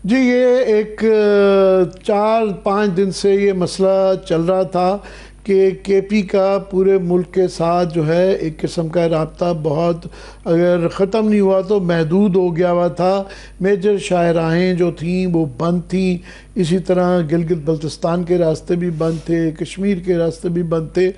जी, ये एक 4-5 दिन से ये मसला चल रहा था कि केपी का पूरे मुल्क के साथ जो है एक किस्म का राब्ता बहुत, अगर ख़त्म नहीं हुआ तो महदूद हो गया हुआ था। मेजर शाहराहें जो थीं वो बंद थीं, इसी तरह गिलगित बल्तिस्तान के रास्ते भी बंद थे, कश्मीर के रास्ते भी बंद थे।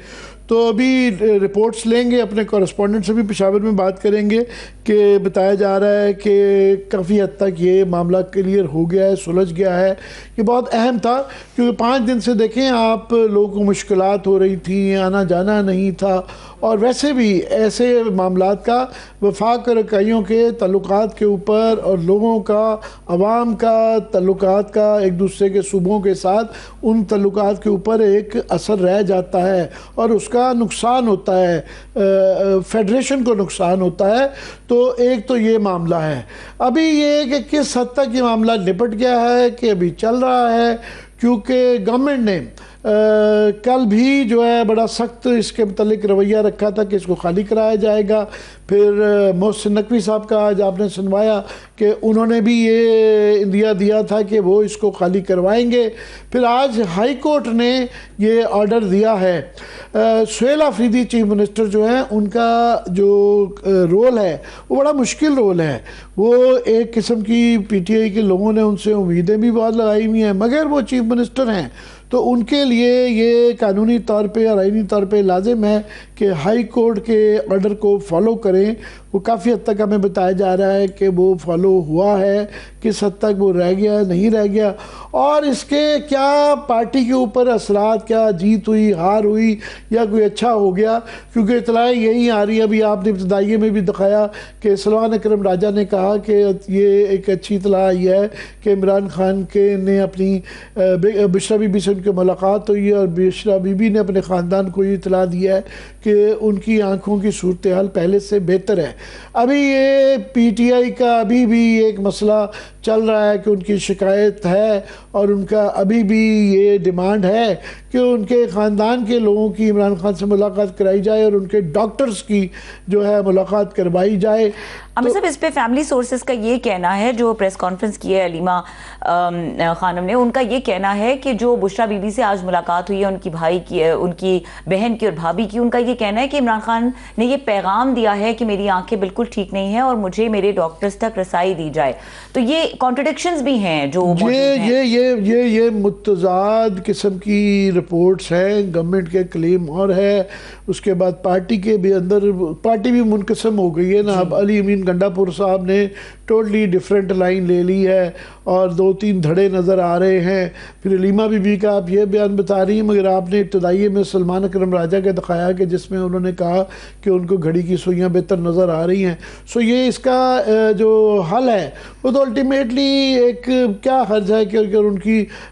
तो अभी रिपोर्ट्स लेंगे, अपने कॉरेस्पॉन्डेंट से भी पेशावर में बात करेंगे कि बताया जा रहा है कि काफ़ी हद तक ये मामला क्लियर हो गया है, सुलझ गया है। ये बहुत अहम था क्योंकि 5 दिन से देखें आप, लोगों को मुश्किलात हो रही थी, आना जाना नहीं था, और वैसे भी ऐसे मामलात का वफाक और इकाइयों के तल्लुकात के ऊपर और लोगों का, अवाम का तल्लुकात का एक दूसरे के सूबों के साथ उन तल्लुकात के ऊपर एक असर रह जाता है और उसका नुकसान होता है, फेडरेशन को नुकसान होता है। तो एक तो ये मामला है। अभी ये कि किस हद तक ये मामला निपट गया है कि अभी चल रहा है, क्योंकि गवर्नमेंट ने कल भी जो है बड़ा सख्त इसके मतलब रवैया रखा था कि इसको खाली कराया जाएगा। फिर मोहसिन नकवी साहब का आज आपने सुनवाया कि उन्होंने भी ये इंदिया दिया था कि वो इसको खाली करवाएंगे। फिर आज हाई कोर्ट ने ये ऑर्डर दिया है। सुहेल आफरीदी चीफ मिनिस्टर जो हैं, उनका जो रोल है वो बड़ा मुश्किल रोल है। वो एक किस्म की पीटीआई के लोगों ने उनसे उम्मीदें भी बहुत लगाई हुई हैं, मगर वो चीफ मिनिस्टर हैं तो उनके लिए ये कानूनी तौर पे और आईनी तौर पे लाजिम है कि हाई कोर्ट के ऑर्डर को फॉलो करें। वो काफ़ी हद तक हमें बताया जा रहा है कि वो फॉलो हुआ है, किस हद तक वो रह गया नहीं रह गया, और इसके क्या पार्टी के ऊपर असरात, क्या जीत हुई, हार हुई या कोई अच्छा हो गया। क्योंकि इतलाएँ यही आ रही है, अभी आपने इब्तदाइये में भी दिखाया कि सलमान अकरम राजा ने कहा कि ये एक अच्छी इतला आई है कि इमरान खान के ने अपनी बुशरा बीबी से उनकी मुलाकात हुई है और बुशरा बीबी ने अपने ख़ानदान को ये इतला दिया है कि उनकी आँखों की सूरत हाल पहले से बेहतर है। अभी ये पीटीआई का अभी भी एक मसला चल रहा है कि उनकी शिकायत है और उनका अभी भी ये डिमांड है कि उनके ख़ानदान के लोगों की इमरान खान से मुलाकात कराई जाए और उनके डॉक्टर्स की जो है मुलाकात करवाई जाए। अमित साहब, इस पे फैमिली सोर्सेज का ये कहना है, जो प्रेस कॉन्फ्रेंस की है अलीमा खानम ने, उनका ये कहना है कि जो बुशरा बीबी से आज मुलाकात हुई है, उनकी भाई की, उनकी बहन की और भाभी की, उनका ये कहना है कि इमरान खान ने ये पैगाम दिया है कि मेरी आंखें बिल्कुल ठीक नहीं है और मुझे मेरे डॉक्टर्स तक रसाई दी जाए। तो ये कॉन्ट्रडिक्शंस भी हैं जो ये मुतजाद किस्म की रिपोर्ट्स हैं। गवर्नमेंट के क्लेम और है, उसके बाद पार्टी के भी अंदर पार्टी भी मुनकसम हो गई है ना। अब अली अमीन गंडापुर साहब ने टोटली डिफरेंट लाइन ले ली है और 2-3 धड़े नज़र आ रहे हैं। फिर अलीमा बीबी का आप ये बयान बता रही हैं, मगर आपने इब्तदाइये में सलमान अकरम राजा का दिखाया कि जिसमें उन्होंने कहा कि उनको घड़ी की सुइयाँ बेहतर नज़र आ रही हैं। सो ये इसका जो हल है वो तो अल्टीमेटली एक क्या हर्ज है कि अगर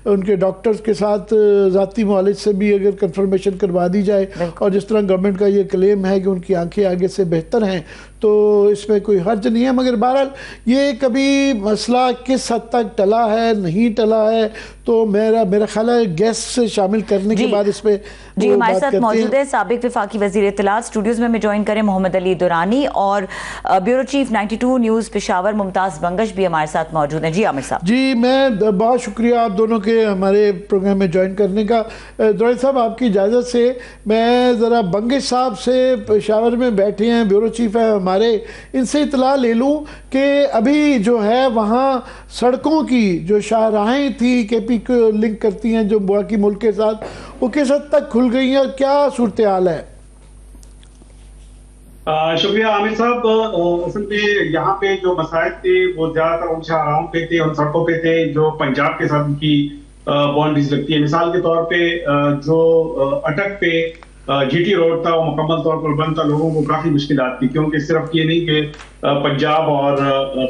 उनके डॉक्टर्स के साथ ज़ाती मुआलिज से भी अगर कंफर्मेशन करवा दी जाए, और जिस तरह गवर्नमेंट का ये क्लेम है कि उनकी आंखें आगे से बेहतर हैं, तो इसमें कोई हर्ज नहीं है। मगर बहरहाल ये कभी मसला किस हद तक टला है नहीं टला है, तो मेरा ख्याल है गेस्ट से शामिल करने के बाद इस पे जी हमारे साथ मौजूद है साबिक वफाकी वजीर इत्तलात। स्टूडियोज में हमें ज्वाइन करें मोहम्मद अली दुरानी, और bureau chief 92 news Peshawar Mumtaz Bangash भी हमारे साथ मौजूद हैं। जी आमिर साहब। जी, मैं बहुत शुक्रिया आप दोनों के हमारे प्रोग्राम में ज्वाइन करने का। दुरानी साहब, आपकी इजाज़त से मैं ज़रा बंगश साहब से, पेशावर में बैठे हैं, ब्यूरो चीफ है हमारे, इनसे इतला ले लूँ कि अभी जो है वहाँ सड़कों की जो शाहराहें थी केपी को लिंक करती हैं जो बाकी मुल्क के साथ, वो किस हद तक खुल गई हैं, क्या सूरत हाल है? शुक्रिया आमिर साहब। असल में यहाँ पे जो मसाइल थे वो ज्यादातर उन शाहराहों पे थे, उन सड़कों पे थे जो पंजाब के साथ उनकी बाउंड्रीज लगती है। मिसाल के तौर पे जो अटक पे जीटी रोड था वो मुकम्मल तौर पर बंद था। लोगों को काफी मुश्किलात थी, क्योंकि सिर्फ ये नहीं कि पंजाब और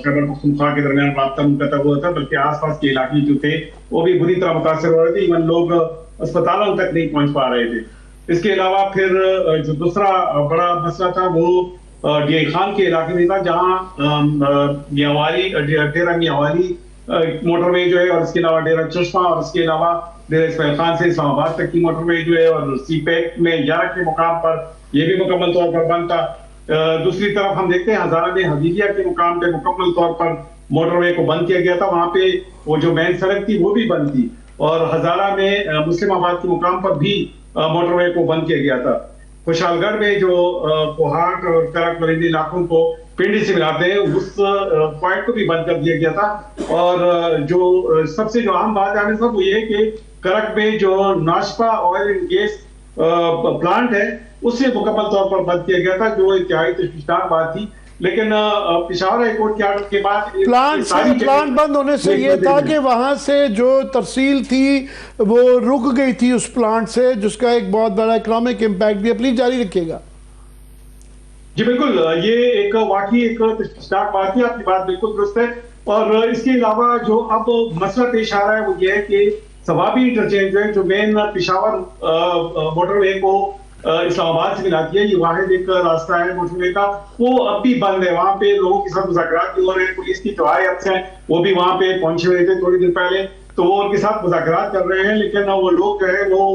खैबर पख्तूनख्वा के दरमियान राब्ता मुनक़ता हुआ था, बल्कि आसपास के इलाके जो थे वो भी बुरी तरह मुतासर हो रहे थे। इवन लोग अस्पतालों तक नहीं पहुंच पा रहे थे। इसके अलावा फिर जो दूसरा बड़ा मसला था वो डीआई खान के इलाके में था, जहाँ डेरा मियांवाली मोटरवे जो है, और इसके अलावा डेरा चश्मा, और इसके अलावा डेरा इस्माइल खान से इस्लामाबाद तक की मोटरवे जो है, और सीपैक में 11 के मुकाम पर यह भी मुकम्मल तौर पर बंद था। दूसरी तरफ हम देखते हैं हजारा में हदीदिया के मुकाम पे मुकम्मल तौर पर मोटरवे को बंद किया गया था। वहां पे वो जो मेन सड़क थी वो भी बंद थी, और हजारा में मुस्लिमाबाद के मुकाम पर भी मोटरवे को बंद किया गया था। खुशहालगढ़ में जो कोहाट और करक वरीनी इलाकों को पिंडी से मिलाते हैं, उस पॉइंट को भी बंद कर दिया गया था। और जो सबसे जो अहम बात है सब वो ये है कि करक में जो नाशपा ऑयल एंड गैस प्लांट है उसे मुकम्मल तौर पर बंद किया गया था, जो इंतहाई तशवीशनाक बात थी। लेकिन पेशावर हाई कोर्ट के आर्डर के बाद प्लांट बंद होने से ये था कि वहां से जो तरसील थी वो रुक गई थी उस प्लांट से, जिसका एक बहुत बड़ा इकोनॉमिक इम्पैक्ट भी। प्लीज जारी रखिएगा। जी बिल्कुल, ये एक वाकई एक तशवीशनाक बात है, आपकी बात बिल्कुल दुरुस्त है। और इसके अलावा जो अब मसला पेश आ रहा है वो ये है कि सवाबी इंटरचेंज है जो मेन पेशावर मोटरवे को इस्लामाबाद से मिलाती है, ये वाहिद एक रास्ता है मोटरवे का, वो अब भी बंद है। वहां पे लोगों के साथ मुज़ाकरात भी हो रहे हैं, पुलिस की तवायत हैं, वो भी वहां पे पहुंचे हुए थे थोड़ी देर पहले, तो वो उनके साथ मुज़ाकरात कर रहे हैं। लेकिन वो लोग जो है वो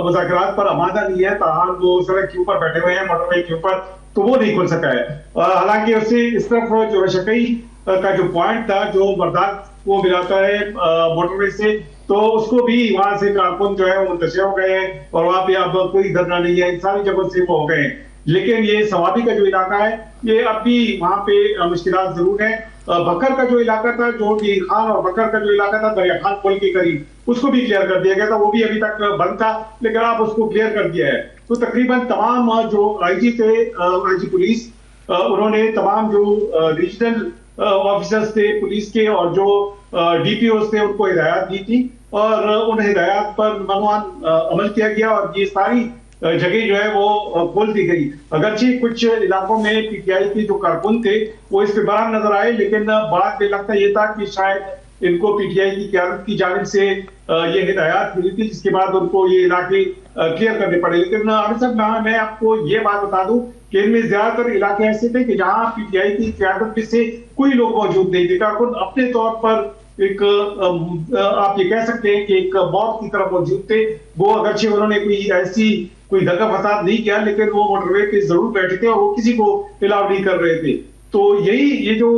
मुज़ाकरात पर आमादा नहीं है, ताहम वो सड़क के ऊपर बैठे हुए हैं मोटरवे के ऊपर, तो वो नहीं खुल सका है। हालांकि उससे इस तरफ जो रशकई का जो पॉइंट था जो बरदात को मिलाता है मोटरवे से, तो उसको भी वहां से कारकुन जो है वो मुंतशिर हो गए हैं, और वहां पे अब कोई धरना नहीं है, इन सारी जगहों से वो हो गए हैं। लेकिन ये सवाबी का जो इलाका है ये अब भी वहां पे मुश्किलात जरूर है। बकर का जो इलाका था, जो मीर खान और बकर का जो इलाका था दरिया खान पुल के करीब, उसको भी क्लियर कर दिया गया था, वो भी अभी तक बंद था, लेकिन आप उसको क्लियर कर दिया है। तो तकरीबन तमाम जो आईजी थे, आईजी पुलिस, उन्होंने तमाम जो रीजनल ऑफिसर्स थे पुलिस के और जो डीपीओ थे उनको हिदायत दी थी, और उन हिदायत पर मनवान अमल किया गया, और ये सारी जगह जो है वो खोल दी गई। अगरचे कुछ इलाकों में पीटीआई के जो कारकुन थे वो इस पे बरान नजर आए, लेकिन बाद में लगता ये था कि शायद इनको पीटीआई की क़यादत की जानिब से ये हिदायत मिली थी, जिसके बाद उनको ये इलाके क्लियर करने पड़े। लेकिन अभी तक मैं आपको ये बात बता दूं कि इनमें ज्यादातर इलाके ऐसे थे कि जहां पीटीआई की क़यादत में से कोई लोग मौजूद नहीं थे। कारकुन अपने तौर पर एक आप ये कह सकते हैं कि एक मौत की तरफ मौजूद थे। वो अगरचे उन्होंने कोई दंगा फसाद नहीं किया, लेकिन वो मोटरवे पे जरूर बैठे थे और वो किसी को अलाउ नहीं कर रहे थे। तो ये जो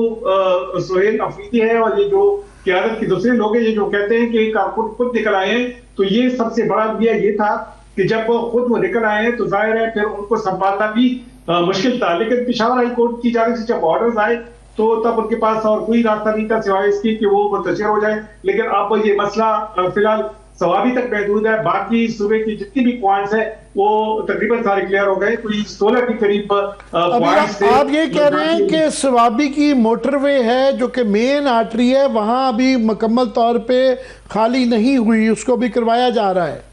सुहेल अफरीदी है और ये जो क़यादत के दूसरे लोग हैं, ये जो कहते हैं कि कारकुन खुद निकल आए हैं, तो ये सबसे बड़ा दिया ये था कि जब खुद वो निकल आए हैं तो जाहिर है फिर उनको संभालना भी मुश्किल था। लेकिन पेशावर हाई कोर्ट की जानिब से जब ऑर्डर्स आए तो तब उनके पास और कोई रास्ता नहीं था सिवाय इसकी कि वो मुंतशिर हो जाए। लेकिन अब ये मसला फिलहाल सवाबी तक महदूद है, बाकी सूबे की जितनी भी पॉइंट्स है वो तकरीबन सारे क्लियर हो गए, कोई 16 के करीब पॉइंट्स थे। आप ये कह रहे हैं कि सवाबी की मोटरवे है जो कि मेन आर्टरी है, वहां अभी मुकम्मल तौर पे खाली नहीं हुई, उसको भी करवाया जा रहा है?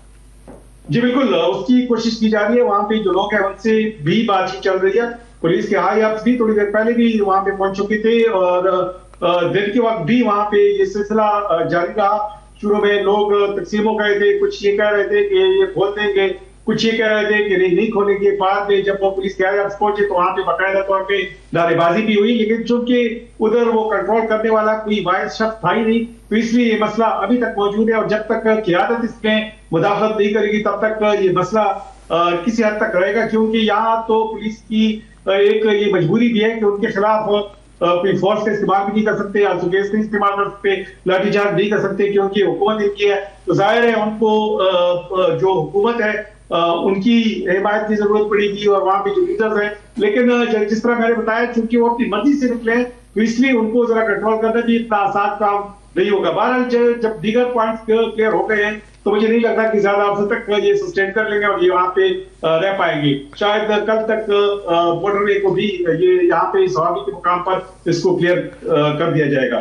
जी बिल्कुल, उसकी कोशिश की जा रही है। वहां पे जो लोग हैं उनसे भी बातचीत चल रही है। पुलिस के हाई अफसर भी थोड़ी देर पहले भी वहां पे पहुंच चुके थे, और दिन के वक्त भी वहां पे ये सिलसिला जारी रहा। शुरू में लोग तकसीमों गए थे, कुछ ये कह रहे थे कि ये खोल देंगे, कुछ ये कह रहे थे कि नहीं खोलेंगे। बाद में जब वो पुलिस के हाई अफसर पहुंचे तो वहां पे बाकायदा तौर पे नारेबाजी भी हुई, लेकिन चूंकि उधर वो कंट्रोल करने वाला कोई वाहिद शख्स था ही नहीं, तो इसलिए ये मसला अभी तक मौजूद है। और जब तक क़यादत इसमें मुदाखलत नहीं करेगी तब तक ये मसला किसी हद तक रहेगा, क्योंकि यहाँ तो पुलिस की एक ये मजबूरी भी है कि उनके खिलाफ कोई फोर्स का इस्तेमाल भी नहीं कर सकते, आंसू गैस का इस्तेमाल कर सकते, लाठीचार्ज नहीं कर सकते, क्योंकि हुकूमत इनकी है। तो जाहिर है उनको जो हुकूमत है उनकी हिमायत की जरूरत पड़ेगी, और वहां पे जो लीडर्स हैं। लेकिन जिस तरह मैंने बताया, चूंकि वो अपनी मर्जी से निकले तो इसलिए उनको जरा कंट्रोल करना भी इतना आसान काम नहीं होगा। बहरहाल जब दीगर पॉइंट्स क्लियर हो गए हैं तो मुझे नहीं लगता कि ज्यादा अरसे तक ये सस्टेन कर लेंगे और ये वहां पे रह पाएंगे। शायद कल तक मोटरवे को भी ये यहाँ पे सवाबी के मुकाम पर इसको क्लियर कर दिया जाएगा।